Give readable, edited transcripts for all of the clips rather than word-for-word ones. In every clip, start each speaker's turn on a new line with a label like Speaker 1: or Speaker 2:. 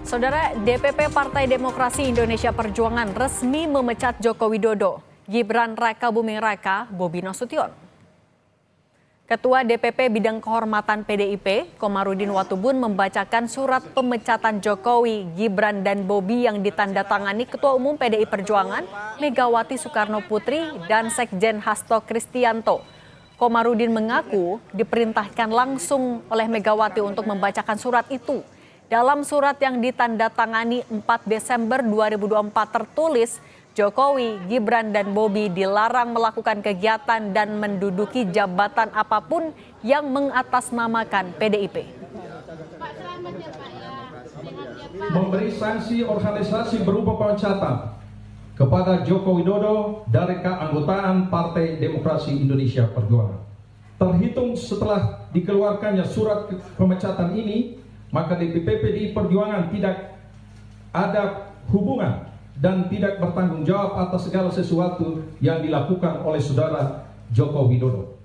Speaker 1: Saudara, DPP Partai Demokrasi Indonesia Perjuangan resmi memecat Joko Widodo, Gibran Rakabuming Raka, Bobi Nasution. Ketua DPP Bidang Kehormatan PDIP, Komarudin Watubun membacakan surat pemecatan Jokowi, Gibran, dan Bobi yang ditandatangani Ketua Umum PDI Perjuangan, Megawati Soekarno Putri, dan Sekjen Hasto Kristianto. Komarudin mengaku diperintahkan langsung oleh Megawati untuk membacakan surat itu. Dalam surat yang ditandatangani 4 Desember 2024 tertulis, Jokowi, Gibran, dan Bobi dilarang melakukan kegiatan dan menduduki jabatan apapun yang mengatasnamakan PDIP.
Speaker 2: Memberi sanksi organisasi berupa pemecatan kepada Joko Widodo dari keanggotaan Partai Demokrasi Indonesia Perjuangan. Terhitung setelah dikeluarkannya surat pemecatan ini, maka DPP PDI Perjuangan tidak ada hubungan dan tidak bertanggung jawab atas segala sesuatu yang dilakukan oleh saudara Joko Widodo.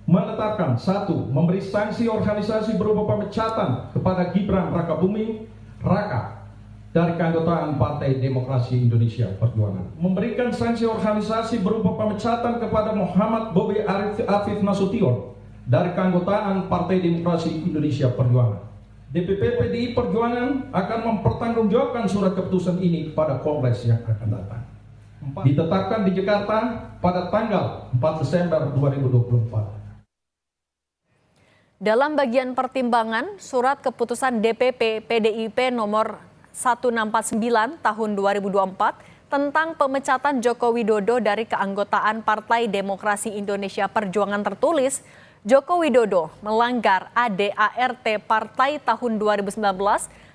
Speaker 2: Menetapkan 1. Memberi sanksi organisasi berupa pemecatan kepada Gibran Rakabuming Raka dari keanggotaan Partai Demokrasi Indonesia Perjuangan. Memberikan sanksi organisasi berupa pemecatan kepada Muhammad Bobi Afif Nasution dari keanggotaan Partai Demokrasi Indonesia Perjuangan. DPP PDI Perjuangan akan mempertanggungjawabkan surat keputusan ini pada Kongres yang akan datang. Ditetapkan di Jakarta pada tanggal 4 Desember 2024.
Speaker 1: Dalam bagian pertimbangan, surat keputusan DPP PDIP nomor 1649 tahun 2024 tentang pemecatan Joko Widodo dari keanggotaan Partai Demokrasi Indonesia Perjuangan tertulis, Joko Widodo melanggar ADART Partai tahun 2019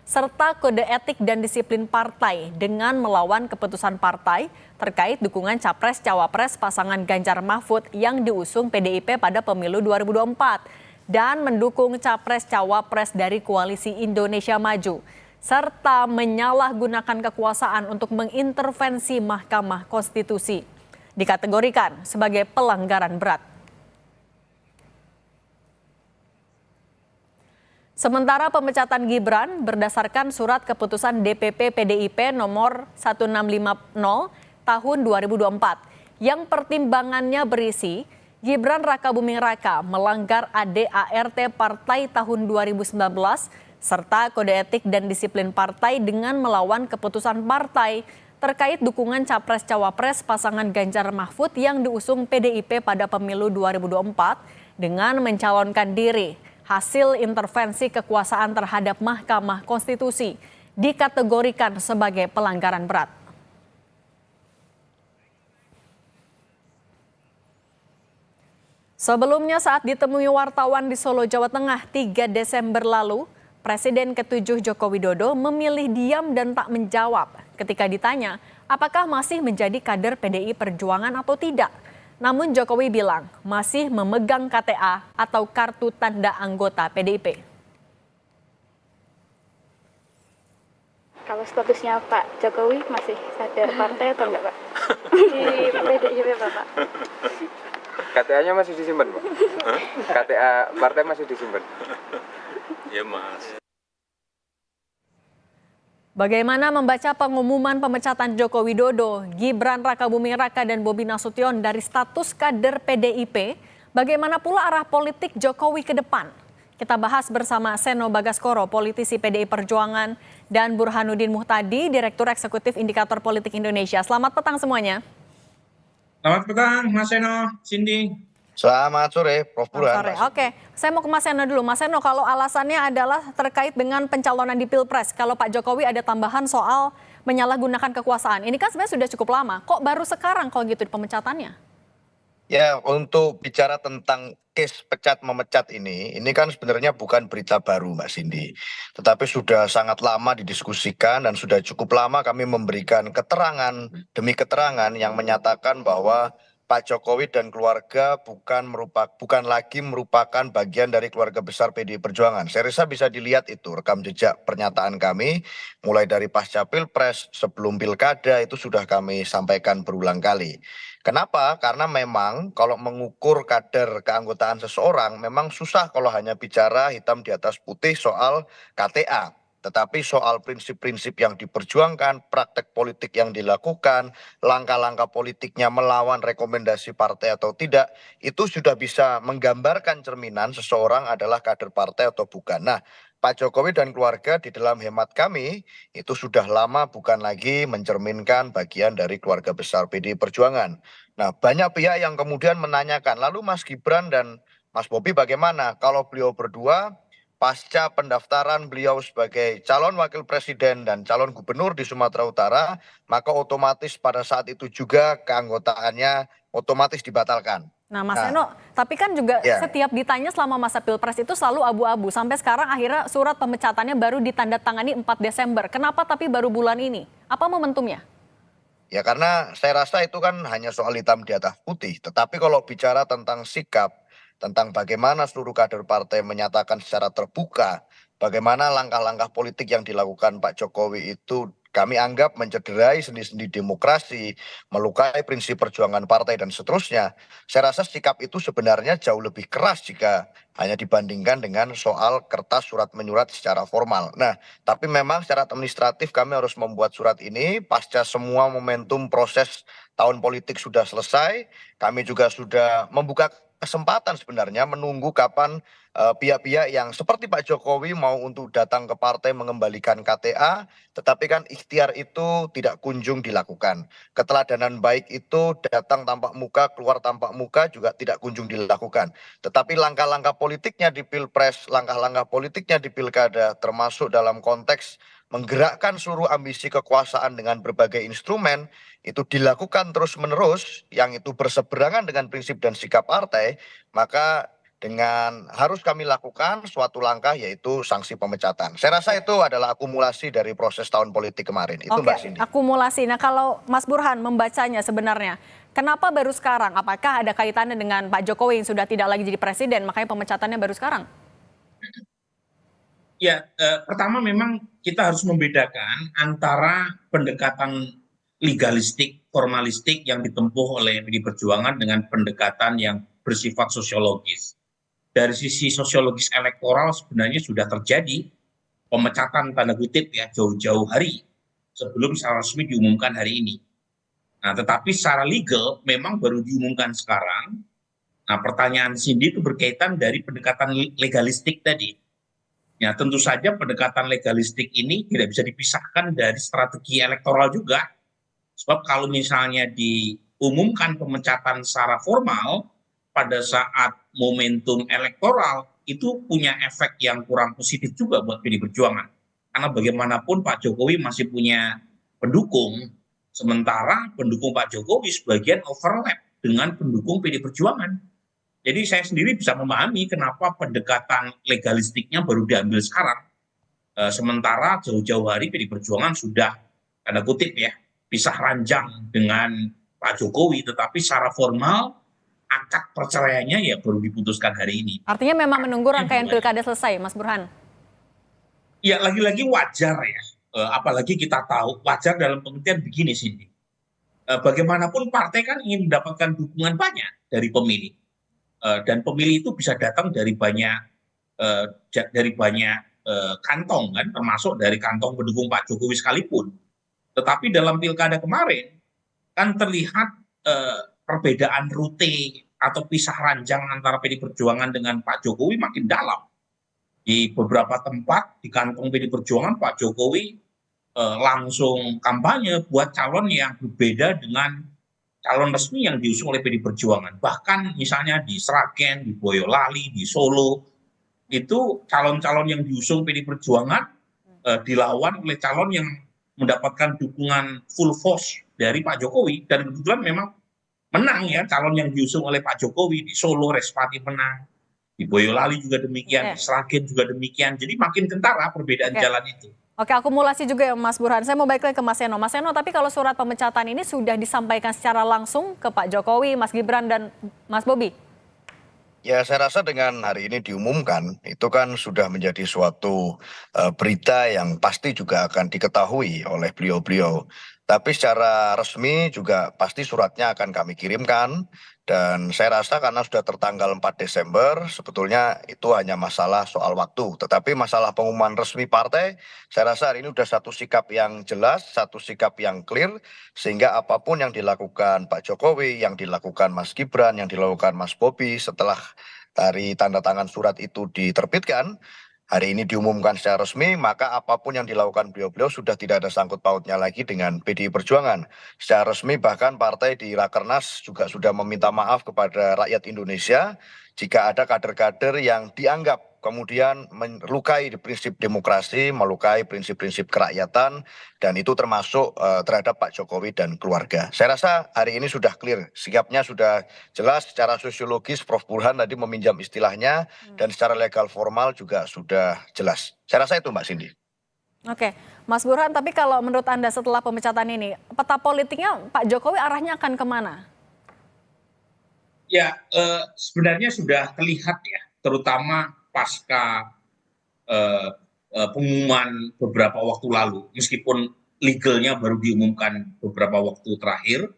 Speaker 1: serta Kode Etik dan Disiplin Partai dengan melawan keputusan partai terkait dukungan Capres-Cawapres pasangan Ganjar Mahfud yang diusung PDIP pada pemilu 2024 dan mendukung Capres-Cawapres dari Koalisi Indonesia Maju serta menyalahgunakan kekuasaan untuk mengintervensi Mahkamah Konstitusi. Dikategorikan sebagai pelanggaran berat. Sementara pemecatan Gibran berdasarkan surat keputusan DPP PDIP nomor 1650 tahun 2024 yang pertimbangannya berisi Gibran Rakabuming Raka melanggar ADART Partai tahun 2019 serta Kode Etik dan Disiplin Partai dengan melawan keputusan partai terkait dukungan Capres-Cawapres pasangan Ganjar Mahfud yang diusung PDIP pada pemilu 2024 dengan mencalonkan diri. Hasil intervensi kekuasaan terhadap Mahkamah Konstitusi dikategorikan sebagai pelanggaran berat. Sebelumnya saat ditemui wartawan di Solo, Jawa Tengah 3 Desember lalu, Presiden ke-7 Joko Widodo memilih diam dan tak menjawab ketika ditanya apakah masih menjadi kader PDI Perjuangan atau tidak. Namun Jokowi bilang masih memegang KTA atau kartu tanda anggota PDIP.
Speaker 3: Kalau statusnya Pak Jokowi masih kader partai atau enggak, Pak? Di PDIP, Bapak.
Speaker 4: KTA-nya masih disimpan, Pak? KTA partai masih disimpan?
Speaker 5: Ya, Mas.
Speaker 1: Bagaimana membaca pengumuman pemecatan Joko Widodo, Gibran Rakabuming Raka, dan Bobi Nasution dari status kader PDIP? Bagaimana pula arah politik Jokowi ke depan? Kita bahas bersama Seno Bagaskoro, politisi PDI Perjuangan, dan Burhanuddin Muhtadi, Direktur Eksekutif Indikator Politik Indonesia. Selamat petang semuanya.
Speaker 6: Selamat petang, Mas Seno, Cindy.
Speaker 7: Selamat sore, Prof. Burhan.
Speaker 1: Oke, saya mau ke Mas Seno dulu. Mas Seno, kalau alasannya adalah terkait dengan pencalonan di Pilpres, kalau Pak Jokowi ada tambahan soal menyalahgunakan kekuasaan, ini kan sebenarnya sudah cukup lama. Kok baru sekarang kalau gitu pemecatannya?
Speaker 7: Ya, untuk bicara tentang case pecat memecat ini kan sebenarnya bukan berita baru, Mbak Cindy. Tetapi sudah sangat lama didiskusikan dan sudah cukup lama kami memberikan keterangan demi keterangan yang menyatakan bahwa Pak Jokowi dan keluarga bukan lagi merupakan bagian dari keluarga besar PDI Perjuangan. Saya rasa bisa dilihat itu rekam jejak pernyataan kami, mulai dari pasca Pilpres, sebelum Pilkada itu sudah kami sampaikan berulang kali. Kenapa? Karena memang kalau mengukur kader keanggotaan seseorang memang susah kalau hanya bicara hitam di atas putih soal KTA. Tetapi soal prinsip-prinsip yang diperjuangkan, praktek politik yang dilakukan, langkah-langkah politiknya melawan rekomendasi partai atau tidak, itu sudah bisa menggambarkan cerminan seseorang adalah kader partai atau bukan. Nah, Pak Jokowi dan keluarga di dalam hemat kami itu sudah lama bukan lagi mencerminkan bagian dari keluarga besar PDI Perjuangan. Nah, banyak pihak yang kemudian menanyakan, lalu Mas Gibran dan Mas Bobi bagaimana kalau beliau berdua pasca pendaftaran beliau sebagai calon wakil presiden dan calon gubernur di Sumatera Utara, maka otomatis pada saat itu juga keanggotaannya otomatis dibatalkan.
Speaker 1: Nah, Mas
Speaker 7: Nah,
Speaker 1: Eno, tapi kan juga
Speaker 7: ya.
Speaker 1: setiap ditanya selama masa Pilpres itu selalu abu-abu. Sampai sekarang akhirnya surat pemecatannya baru ditandatangani 4 Desember. Kenapa tapi baru bulan ini? Apa momentumnya?
Speaker 7: Ya karena saya rasa itu kan hanya soal hitam di atas putih. Tetapi kalau bicara tentang sikap, tentang bagaimana seluruh kader partai menyatakan secara terbuka, bagaimana langkah-langkah politik yang dilakukan Pak Jokowi itu kami anggap mencederai sendi-sendi demokrasi, melukai prinsip perjuangan partai dan seterusnya. Saya rasa sikap itu sebenarnya jauh lebih keras jika hanya dibandingkan dengan soal kertas surat menyurat secara formal. Nah, tapi memang secara administratif kami harus membuat surat ini pasca semua momentum proses tahun politik sudah selesai. Kami juga sudah membuka kesempatan sebenarnya menunggu kapan pihak-pihak yang seperti Pak Jokowi mau untuk datang ke partai mengembalikan KTA, tetapi kan ikhtiar itu tidak kunjung dilakukan. Keteladanan baik itu datang tanpa muka, keluar tanpa muka juga tidak kunjung dilakukan. Tetapi langkah-langkah politiknya di Pilpres, langkah-langkah politiknya di Pilkada, termasuk dalam konteks menggerakkan seluruh ambisi kekuasaan dengan berbagai instrumen, itu dilakukan terus-menerus, yang itu berseberangan dengan prinsip dan sikap partai, maka dengan harus kami lakukan suatu langkah yaitu sanksi pemecatan. Saya rasa itu adalah akumulasi dari proses tahun politik kemarin. Itu Mbak Cindy.
Speaker 1: Akumulasi. Nah, kalau Mas Burhan membacanya sebenarnya, kenapa baru sekarang? Apakah ada kaitannya dengan Pak Jokowi yang sudah tidak lagi jadi presiden, makanya pemecatannya baru sekarang?
Speaker 6: Ya, pertama memang kita harus membedakan antara pendekatan legalistik, formalistik yang ditempuh oleh PDI Perjuangan dengan pendekatan yang bersifat sosiologis. Dari sisi sosiologis elektoral sebenarnya sudah terjadi pemecatan tanda kutip ya jauh-jauh hari sebelum secara resmi diumumkan hari ini. Nah, tetapi secara legal memang baru diumumkan sekarang. Nah, pertanyaan Cindy itu berkaitan dari pendekatan legalistik tadi. Ya, tentu saja pendekatan legalistik ini tidak bisa dipisahkan dari strategi elektoral juga. Sebab kalau misalnya diumumkan pemecatan secara formal pada saat momentum elektoral, itu punya efek yang kurang positif juga buat PDI Perjuangan. Karena bagaimanapun Pak Jokowi masih punya pendukung, sementara pendukung Pak Jokowi sebagian overlap dengan pendukung PDI Perjuangan. Jadi saya sendiri bisa memahami kenapa pendekatan legalistiknya baru diambil sekarang. Sementara jauh-jauh hari PDI Perjuangan sudah, tanda kutip ya, pisah ranjang dengan Pak Jokowi, tetapi secara formal akad perceraiannya ya baru diputuskan hari ini.
Speaker 1: Artinya memang menunggu rangkaian pilkada selesai, Mas Burhan?
Speaker 6: Ya lagi-lagi wajar ya, apalagi kita tahu wajar dalam pengertian begini Cindy. Bagaimanapun partai kan ingin mendapatkan dukungan banyak dari pemilih. Dan pemilih itu bisa datang dari banyak kantong kan, termasuk dari kantong pendukung Pak Jokowi sekalipun. Tetapi dalam pilkada kemarin kan terlihat perbedaan rute atau pisah ranjang antara PDI Perjuangan dengan Pak Jokowi makin dalam. Di beberapa tempat di kantong PDI Perjuangan Pak Jokowi langsung kampanye buat calon yang berbeda dengan calon resmi yang diusung oleh PDI Perjuangan. Bahkan misalnya di Sragen, di Boyolali, di Solo, itu calon-calon yang diusung PDI Perjuangan dilawan oleh calon yang mendapatkan dukungan full force dari Pak Jokowi. Dan kebetulan memang menang ya calon yang diusung oleh Pak Jokowi. Di Solo Respati menang, di Boyolali juga demikian, di Sragen juga demikian. Jadi makin kentara perbedaan jalan itu.
Speaker 1: Oke, akumulasi juga ya Mas Burhan. Saya mau balik lagi ke Mas Eno. Mas Eno, tapi kalau surat pemecatan ini sudah disampaikan secara langsung ke Pak Jokowi, Mas Gibran, dan Mas Bobi?
Speaker 7: Ya saya rasa dengan hari ini diumumkan, itu kan sudah menjadi suatu berita yang pasti juga akan diketahui oleh beliau-beliau. Tapi secara resmi juga pasti suratnya akan kami kirimkan. Dan saya rasa karena sudah tertanggal 4 Desember, sebetulnya itu hanya masalah soal waktu. Tetapi masalah pengumuman resmi partai, saya rasa hari ini sudah satu sikap yang jelas, satu sikap yang clear, sehingga apapun yang dilakukan Pak Jokowi, yang dilakukan Mas Gibran, yang dilakukan Mas Bobi setelah dari tanda tangan surat itu diterbitkan, hari ini diumumkan secara resmi, maka apapun yang dilakukan beliau-beliau sudah tidak ada sangkut pautnya lagi dengan PDI Perjuangan. Secara resmi bahkan partai di Rakernas juga sudah meminta maaf kepada rakyat Indonesia jika ada kader-kader yang dianggap kemudian melukai prinsip demokrasi, melukai prinsip-prinsip kerakyatan, dan itu termasuk terhadap Pak Jokowi dan keluarga. Saya rasa hari ini sudah clear, sikapnya sudah jelas secara sosiologis, Prof. Burhan tadi meminjam istilahnya, dan secara legal formal juga sudah jelas. Saya rasa itu Mbak Cindy.
Speaker 1: Oke, Mas Burhan, tapi kalau menurut Anda setelah pemecatan ini, peta politiknya Pak Jokowi arahnya akan kemana?
Speaker 6: Ya, sebenarnya sudah terlihat ya, terutama pasca pengumuman beberapa waktu lalu, meskipun legalnya baru diumumkan beberapa waktu terakhir,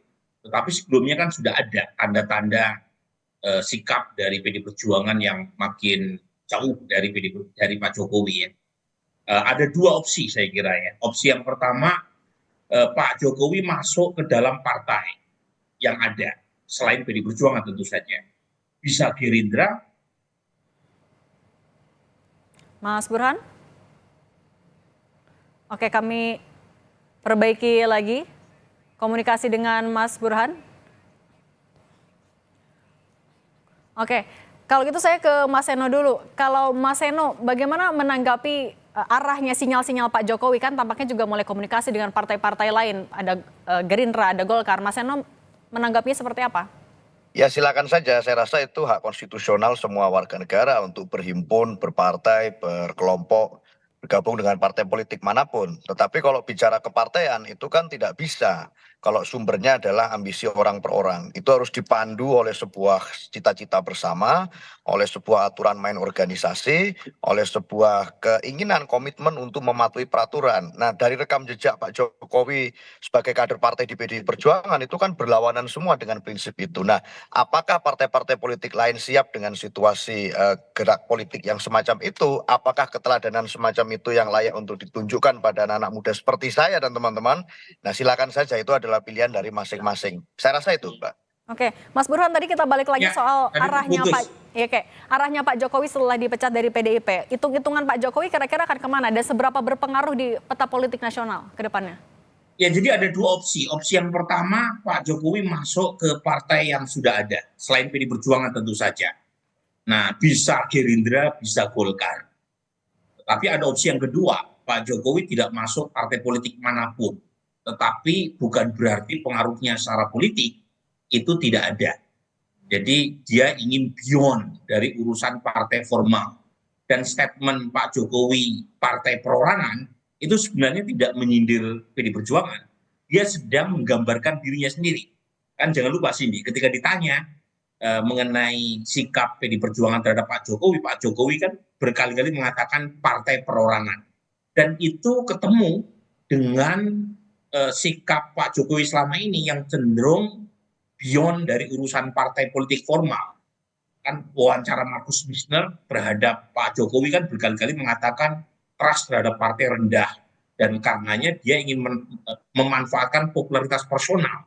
Speaker 6: tetapi sebelumnya kan sudah ada tanda-tanda sikap dari PD Perjuangan yang makin jauh dari Pak Jokowi ya. Ada dua opsi saya kira ya. Opsi yang pertama, Pak Jokowi masuk ke dalam partai yang ada selain PD Perjuangan tentu saja. Bisa Gerindra.
Speaker 1: Mas Burhan? Oke, kami perbaiki lagi komunikasi dengan Mas Burhan. Oke, kalau gitu saya ke Mas Seno dulu. Kalau Mas Seno, bagaimana menanggapi arahnya sinyal-sinyal Pak Jokowi? Kan tampaknya juga mulai komunikasi dengan partai-partai lain. Ada Gerindra, ada Golkar. Mas Seno menanggapinya seperti apa?
Speaker 7: Ya silakan saja, saya rasa itu hak konstitusional semua warga negara untuk berhimpun, berpartai, berkelompok, bergabung dengan partai politik manapun. Tetapi kalau bicara kepartaian itu kan tidak bisa. Kalau sumbernya adalah ambisi orang per orang. Itu harus dipandu oleh sebuah cita-cita bersama, oleh sebuah aturan main organisasi, oleh sebuah keinginan komitmen untuk mematuhi peraturan. Nah dari rekam jejak Pak Jokowi sebagai kader partai di PDI Perjuangan itu kan berlawanan semua dengan prinsip itu. Nah apakah partai-partai politik lain siap dengan situasi gerak politik yang semacam itu? Apakah keteladanan semacam itu yang layak untuk ditunjukkan pada anak-anak muda seperti saya dan teman-teman? Nah silakan saja, itu adalah pilihan dari masing-masing. Saya rasa itu, Mbak.
Speaker 1: Oke, Mas Burhan, tadi kita balik lagi
Speaker 6: Ya,
Speaker 1: soal
Speaker 6: tadi
Speaker 1: arahnya
Speaker 6: putus.
Speaker 1: Pak, ya kayak arahnya Pak Jokowi setelah dipecat dari PDIP. Hitung-hitungan Pak Jokowi kira-kira akan kemana dan seberapa berpengaruh di peta politik nasional ke depannya?
Speaker 6: Ya, jadi ada dua opsi. Opsi yang pertama, Pak Jokowi masuk ke partai yang sudah ada, selain PD Perjuangan tentu saja. Nah, bisa Gerindra, bisa Golkar. Tapi ada opsi yang kedua, Pak Jokowi tidak masuk partai politik manapun. Tetapi bukan berarti pengaruhnya secara politik itu tidak ada. Jadi dia ingin beyond dari urusan partai formal. Dan statement Pak Jokowi partai perorangan itu sebenarnya tidak menyindir PD Perjuangan. Dia sedang menggambarkan dirinya sendiri. Kan jangan lupa Cindy, ketika ditanya mengenai sikap PD Perjuangan terhadap Pak Jokowi kan berkali-kali mengatakan partai perorangan. Dan itu ketemu dengan sikap Pak Jokowi selama ini yang cenderung beyond dari urusan partai politik formal. Kan wawancara Markus Missner terhadap Pak Jokowi kan berkali-kali mengatakan trust terhadap partai rendah. Dan karenanya dia ingin memanfaatkan popularitas personal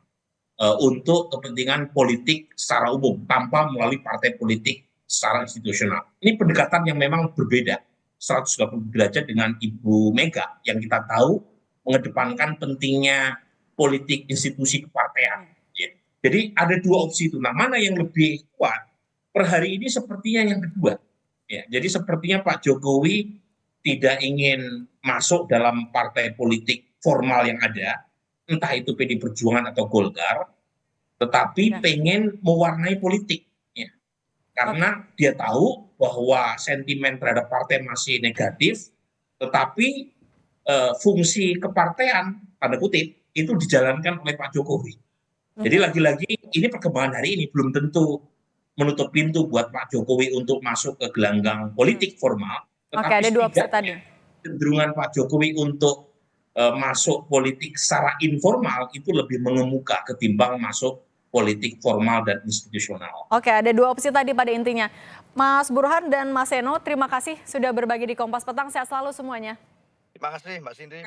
Speaker 6: untuk kepentingan politik secara umum tanpa melalui partai politik secara institusional. Ini pendekatan yang memang berbeda 180 derajat dengan Ibu Mega yang kita tahu mengedepankan pentingnya politik institusi kepartean. Ya. Jadi ada dua opsi itu. Nah, mana yang lebih kuat? Per hari ini sepertinya yang kedua. Ya, jadi sepertinya Pak Jokowi tidak ingin masuk dalam partai politik formal yang ada, entah itu PD Perjuangan atau Golkar, tetapi pengen mewarnai politik. Ya. Karena dia tahu bahwa sentimen terhadap partai masih negatif, tetapi fungsi kepartean, tanda kutip, itu dijalankan oleh Pak Jokowi. Jadi lagi-lagi ini perkembangan hari ini belum tentu menutup pintu buat Pak Jokowi untuk masuk ke gelanggang politik formal.
Speaker 1: Oke, ada dua opsi tadi.
Speaker 6: Cenderungan Pak Jokowi untuk masuk politik secara informal itu lebih mengemuka ketimbang masuk politik formal dan institusional.
Speaker 1: Oke, ada dua opsi tadi pada intinya. Mas Burhan dan Mas Seno, terima kasih sudah berbagi di Kompas Petang. Sehat selalu semuanya.
Speaker 7: Terima kasih Mbak Cindy.